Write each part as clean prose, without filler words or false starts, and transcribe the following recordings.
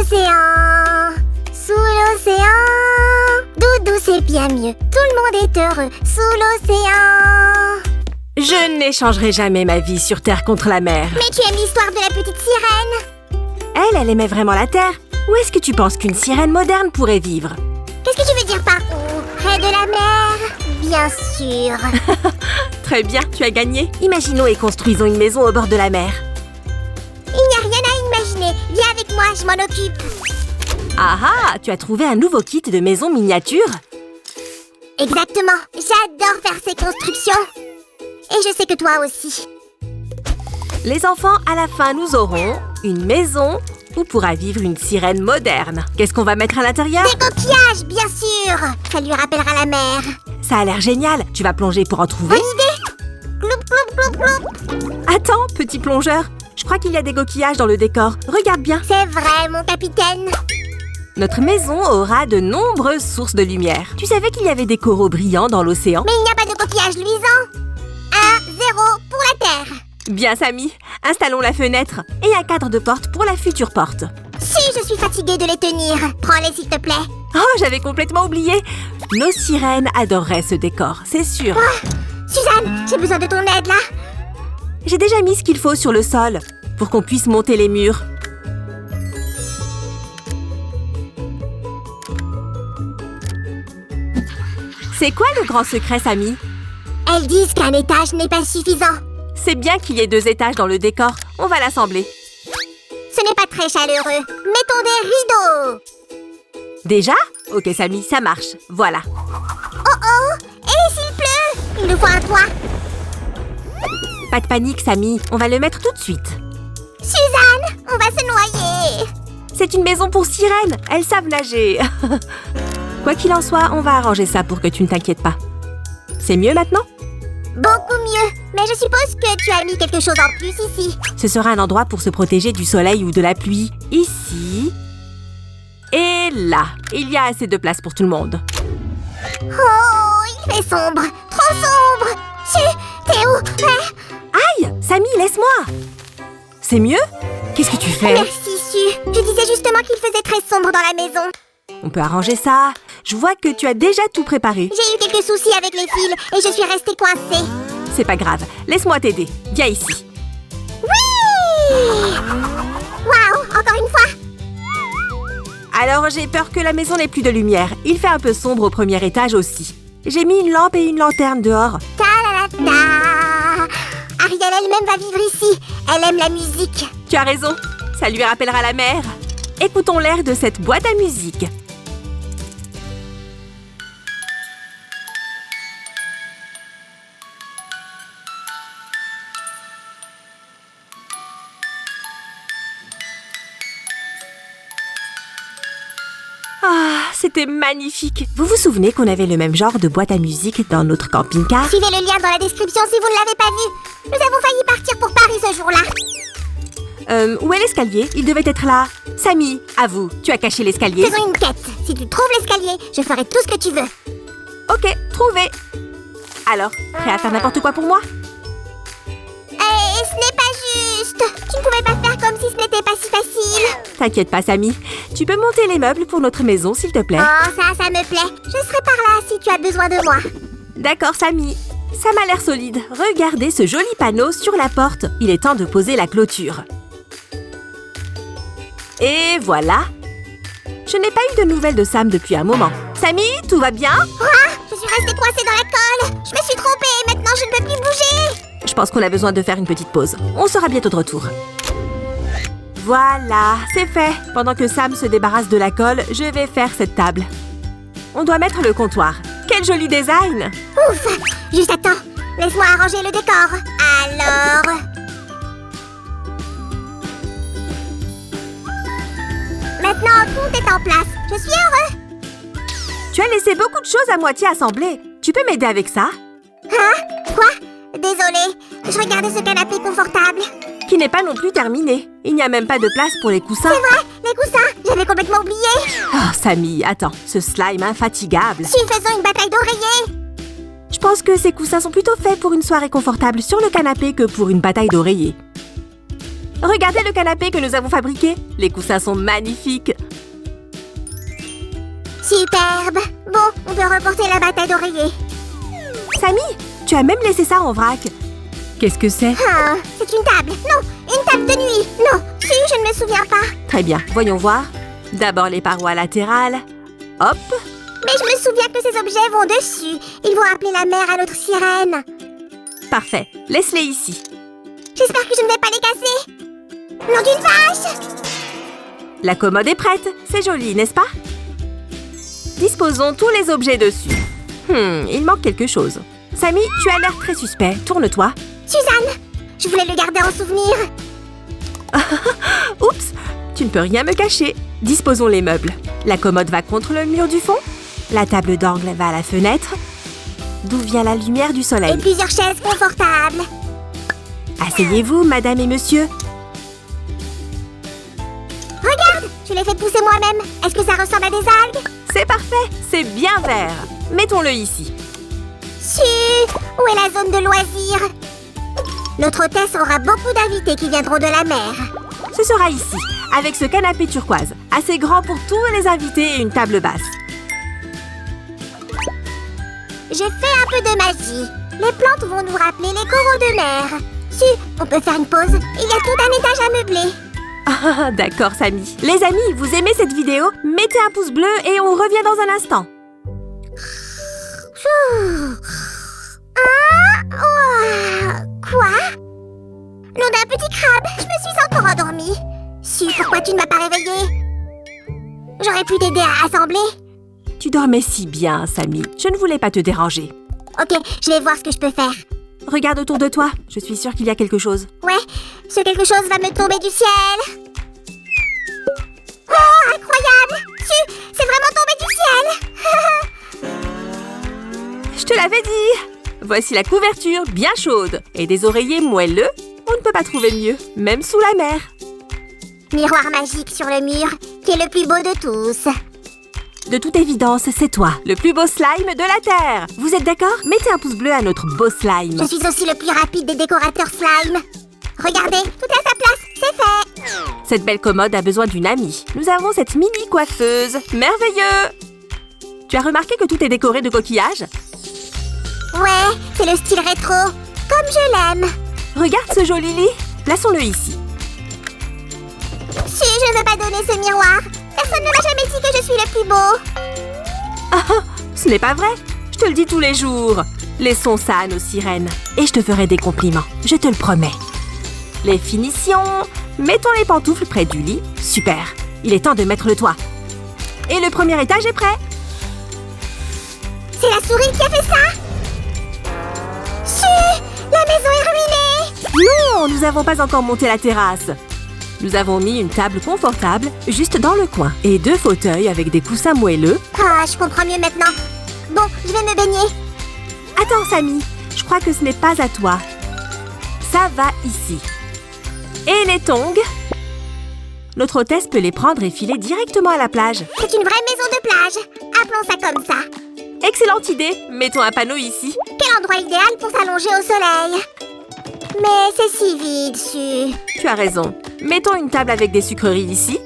l'océan, sous l'océan. Doudou, c'est bien mieux. Tout le monde est heureux sous l'océan. Je n'échangerai jamais ma vie sur Terre contre la mer. Mais tu aimes l'histoire de la petite sirène? Elle aimait vraiment la Terre. Où est-ce que tu penses qu'une sirène moderne pourrait vivre? Qu'est-ce que tu veux dire par où? Près de la mer? Bien sûr. Très bien, tu as gagné. Imaginons et construisons une maison au bord de la mer. Il n'y a rien à imaginer. Viens avec moi, je m'en occupe. Ah ah, tu as trouvé un nouveau kit de maison miniature? Exactement. J'adore faire ces constructions. Et je sais que toi aussi. Les enfants, à la fin, nous aurons une maison où pourra vivre une sirène moderne. Qu'est-ce qu'on va mettre à l'intérieur? Des coquillages, bien sûr. Ça lui rappellera la mer. Ça a l'air génial. Tu vas plonger pour en trouver? Bonne idée. Gloup, gloup, gloup, gloup. Attends, petit plongeur. Je crois qu'il y a des coquillages dans le décor. Regarde bien. C'est vrai, mon capitaine. Notre maison aura de nombreuses sources de lumière. Tu savais qu'il y avait des coraux brillants dans l'océan? Mais il n'y a pas de coquillages luisants. 1-0 pour la Terre. Bien, Samy. Installons la fenêtre et un cadre de porte pour la future porte. Si, je suis fatiguée de les tenir. Prends-les, s'il te plaît. Oh, j'avais complètement oublié. Nos sirènes adoreraient ce décor, c'est sûr. Oh, Suzanne, j'ai besoin de ton aide, là. J'ai déjà mis ce qu'il faut sur le sol pour qu'on puisse monter les murs. C'est quoi le grand secret, Samy? Elles disent qu'un étage n'est pas suffisant. C'est bien qu'il y ait 2 étages dans le décor. On va l'assembler. Ce n'est pas très chaleureux. Mettons des rideaux. Déjà? Ok, Samy, ça marche. Voilà. Oh! Et s'il pleut? Il nous faut un toit. Pas de panique, Samy. On va le mettre tout de suite. Suzanne, on va se noyer. C'est une maison pour sirènes. Elles savent nager. Quoi qu'il en soit, on va arranger ça pour que tu ne t'inquiètes pas. C'est mieux maintenant? Beaucoup mieux. Mais je suppose que tu as mis quelque chose en plus ici. Ce sera un endroit pour se protéger du soleil ou de la pluie. Ici. Et là. Il y a assez de place pour tout le monde. Oh, il fait sombre. Trop sombre. T'es où? Aïe! Samy, laisse-moi! C'est mieux? Qu'est-ce que tu fais? Merci, Su. Je disais justement qu'il faisait très sombre dans la maison. On peut arranger ça. Je vois que tu as déjà tout préparé. J'ai eu quelques soucis avec les fils et je suis restée coincée. C'est pas grave. Laisse-moi t'aider. Viens ici. Oui! Waouh! Encore une fois! Alors, j'ai peur que la maison n'ait plus de lumière. Il fait un peu sombre au premier étage aussi. J'ai mis une lampe et une lanterne dehors. Ta-la-la-ta! Ariel elle-même va vivre ici. Elle aime la musique. Tu as raison. Ça lui rappellera la mer. Écoutons l'air de cette boîte à musique. Ah, c'était magnifique. Vous vous souvenez qu'on avait le même genre de boîte à musique dans notre camping-car? Suivez le lien dans la description si vous ne l'avez pas vu. Nous avons failli partir pour Paris ce jour-là. Où est l'escalier? Il devait être là. Samy, à vous. Tu as caché l'escalier. Faisons une quête. Si tu trouves l'escalier, je ferai tout ce que tu veux. Ok, trouvé. Alors, prêt à faire n'importe quoi pour moi? Ce n'est pas juste. Tu ne pouvais pas faire comme si ce n'était pas si facile. T'inquiète pas, Samy. Tu peux monter les meubles pour notre maison, s'il te plaît. Oh, ça me plaît. Je serai par là si tu as besoin de moi. D'accord, Samy. Ça m'a l'air solide. Regardez ce joli panneau sur la porte. Il est temps de poser la clôture. Et voilà. Je n'ai pas eu de nouvelles de Sam depuis un moment. Samy, tout va bien? Quoi? Je suis restée coincée dans la colle. Je me suis trompée et maintenant je ne peux plus bouger. Je pense qu'on a besoin de faire une petite pause. On sera bientôt de retour. Voilà, c'est fait. Pendant que Sam se débarrasse de la colle, je vais faire cette table. On doit mettre le comptoir. Quel joli design! Ouf! Juste attends. Laisse-moi arranger le décor. Alors... Maintenant, tout est en place. Je suis heureux. Tu as laissé beaucoup de choses à moitié assemblées. Tu peux m'aider avec ça? Hein? Quoi? Désolée. Je regardais ce canapé confortable. Qui n'est pas non plus terminé. Il n'y a même pas de place pour les coussins. C'est vrai, les coussins. J'avais complètement oublié. Oh, Samy, attends. Ce slime infatigable. Si, faisons une bataille d'oreillers. Je pense que ces coussins sont plutôt faits pour une soirée confortable sur le canapé que pour une bataille d'oreillers. Regardez le canapé que nous avons fabriqué. Les coussins sont magnifiques. Superbe. Bon, on peut reporter la bataille d'oreiller. Samy, tu as même laissé ça en vrac. Qu'est-ce que c'est? Ah, c'est une table. Non, une table de nuit. Non, si, je ne me souviens pas. Très bien, voyons voir. D'abord les parois latérales. Hop. Mais je me souviens que ces objets vont dessus. Ils vont appeler la mère à notre sirène. Parfait, laisse-les ici. J'espère que je ne vais pas les casser. Nom d'une vache! La commode est prête, c'est joli, n'est-ce pas? Disposons tous les objets dessus. Il manque quelque chose. Samy, tu as l'air très suspect, tourne-toi. Suzanne, je voulais le garder en souvenir. Oups, tu ne peux rien me cacher. Disposons les meubles. La commode va contre le mur du fond. La table d'angle va à la fenêtre. D'où vient la lumière du Et soleil? plusieurs chaises confortables. Asseyez-vous, madame et monsieur. Regarde, je l'ai fait pousser moi-même. Est-ce que ça ressemble à des algues? C'est parfait, c'est bien vert. Mettons-le ici. Où est la zone de loisirs? Notre hôtesse aura beaucoup d'invités qui viendront de la mer. Ce sera ici, avec ce canapé turquoise, assez grand pour tous les invités et une table basse. J'ai fait un peu de magie. Les plantes vont nous rappeler les coraux de mer. On peut faire une pause. Il y a tout un étage à meubler. Ah, d'accord, Samy. Les amis, vous aimez cette vidéo? Mettez un pouce bleu et on revient dans un instant. Quoi? Nom d'un petit crabe, je me suis encore endormie. Pourquoi tu ne m'as pas réveillée? J'aurais pu t'aider à assembler. Tu dormais si bien, Samy. Je ne voulais pas te déranger. Ok, je vais voir ce que je peux faire. Regarde autour de toi. Je suis sûre qu'il y a quelque chose. Ouais, ce quelque chose va me tomber du ciel. Oh, incroyable! C'est vraiment tombé du ciel. Je te l'avais dit. Voici la couverture bien chaude et des oreillers moelleux. On ne peut pas trouver mieux, même sous la mer. Miroir magique sur le mur, qui est le plus beau de tous. De toute évidence, c'est toi, le plus beau slime de la Terre. Vous êtes d'accord? Mettez un pouce bleu à notre beau slime. Je suis aussi le plus rapide des décorateurs slime. Regardez, tout est à sa place, c'est fait. Cette belle commode a besoin d'une amie. Nous avons cette mini coiffeuse. Merveilleux! Tu as remarqué que tout est décoré de coquillages? Ouais, c'est le style rétro, comme je l'aime. Regarde ce joli lit. Plaçons-le ici. Je ne veux pas donner ce miroir. Personne ne m'a jamais dit que je suis le plus beau. Ah, ce n'est pas vrai. Je te le dis tous les jours. Laissons ça à nos sirènes. Et je te ferai des compliments. Je te le promets. Les finitions. Mettons les pantoufles près du lit. Super. Il est temps de mettre le toit. Et le premier étage est prêt. C'est la souris qui a fait ça? La maison est ruinée. Non, nous n'avons pas encore monté la terrasse. Nous avons mis une table confortable juste dans le coin et 2 fauteuils avec des coussins moelleux. Ah, je comprends mieux maintenant. Bon, je vais me baigner. Attends, Samy, je crois que ce n'est pas à toi. Ça va ici. Et les tongs? Notre hôtesse peut les prendre et filer directement à la plage. C'est une vraie maison de plage. Appelons ça comme ça. Excellente idée. Mettons un panneau ici. Quel endroit idéal pour s'allonger au soleil. Mais c'est si vide, Tu as raison. Mettons une table avec des sucreries ici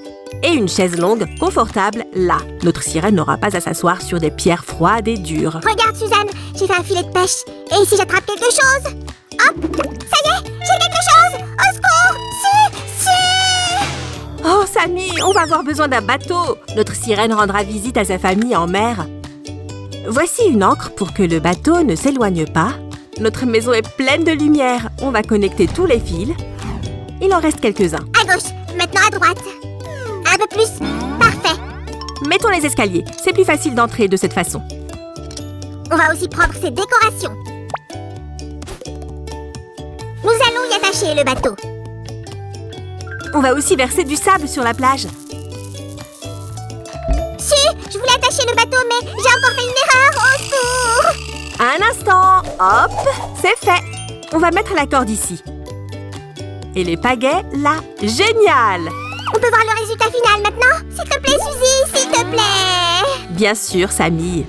et une chaise longue, confortable, là. Notre sirène n'aura pas à s'asseoir sur des pierres froides et dures. Regarde, Suzanne, j'ai fait un filet de pêche. Et ici, j'attrape quelque chose. Hop, ça y est, j'ai quelque chose. Au secours, Oh, Samy, on va avoir besoin d'un bateau. Notre sirène rendra visite à sa famille en mer. Voici une ancre pour que le bateau ne s'éloigne pas. Notre maison est pleine de lumière. On va connecter tous les fils. Il en reste quelques-uns. À gauche, maintenant à droite. Un peu plus, parfait. Mettons les escaliers. C'est plus facile d'entrer de cette façon. On va aussi prendre ces décorations. Nous allons y attacher le bateau. On va aussi verser du sable sur la plage. Je voulais attacher le bateau, mais j'ai encore fait une erreur. Au secours. Un instant. Hop, c'est fait. On va mettre la corde ici. Et les pagaies là. Génial! On peut voir le résultat final maintenant? S'il te plaît, Suzy, s'il te plaît. Bien sûr, Samy.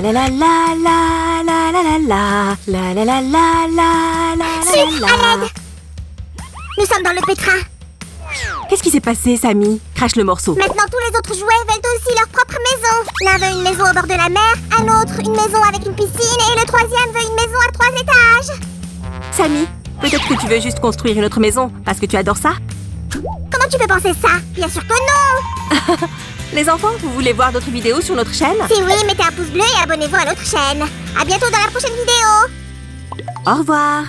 la la la la la la la la la la la la la la Sucre, à la. l'aide! Nous sommes dans le pétrin. Qu'est-ce qui s'est passé, Sammy? Crache le morceau. Maintenant, tous les autres jouets veulent aussi leur propre maison. L'un veut une maison au bord de la mer, un autre une maison avec une piscine et le troisième veut une maison à 3 étages. Sammy, peut-être que tu veux juste construire une autre maison parce que tu adores ça? Comment tu peux penser ça? Bien sûr que non! Les enfants, vous voulez voir d'autres vidéos sur notre chaîne? Si oui, mettez un pouce bleu et abonnez-vous à notre chaîne. À bientôt dans la prochaine vidéo. Au revoir.